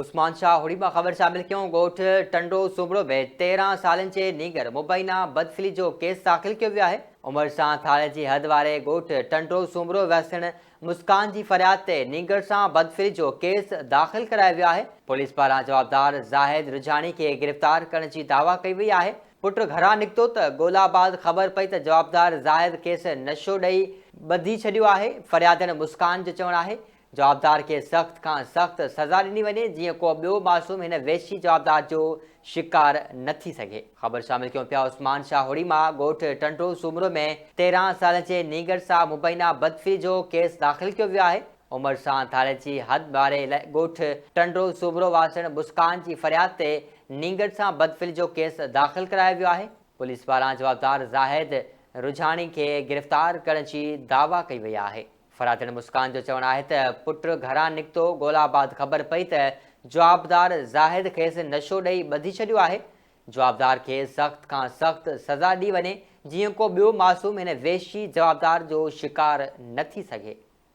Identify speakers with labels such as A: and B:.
A: उस्मान शाह हुड़ी में ख़बर शामिल क्यों गोठ टंडो सूबड़ो में 13 साल जे नीगर मुबैना बदफिली जो केस दाख़िल किया वियो है। उमर सां थाणे जी हद वारे गोठ टंडो सूबड़ो वसण मुस्कान की फरियाद ते नीगर सां बदफिली जो केस दाख़िल करायो वियो है। पुलिस पारां जवाबदार ज़ाहिद रुझानी के गिरफ़्तार करण की दावा कई वई है। पुट घरां निकितो त ॻोल्हा बाद ख़बर पई त जवाबदार ज़ाहिद केस नशो ॾेई ॿधी छॾियो आहे। फरियादन मुस्कान जो चवणु आहे जवाबदार के सख्त खां सख्त सज़ा ॾिनी वञे जीअं को ॿियो मासूम हिन वेशी जवाबदार जो शिकार न थी सघे। ख़बर शामिल कयूं पिया उस्मान शाह हुड़ी मां ॻोठ टंडो सूमरो में 13 साल जे नीगर सां मुबैना बदफी जो केस दाख़िल कियो वियो आहे। उमर सां थाणे जी हद वारे ॻोठ टंडो सूमरो वासण मुस्कान जी फरियाद ते नीगर सां बदफिल जो केस दाख़िल करायो वियो आहे। पुलिस पारां जवाबदार ज़ाहिद रुझानी के गिरफ़्तार करण जी दावा कई वई आहे। फरियादन मुस्कान जो चवणु आहे त पुट घरां निकितो ॻोल्हा बाद ख़बर पई त जवाबदार ज़ाहिद खेसि नशो ॾेई ॿधी छॾियो आहे। जवाबदार खे सख़्त खां सख़्त सज़ा ॾी वञे जीअं को ॿियो मासूम हिन वेशी जवाबदार जो शिकार न थी सघे।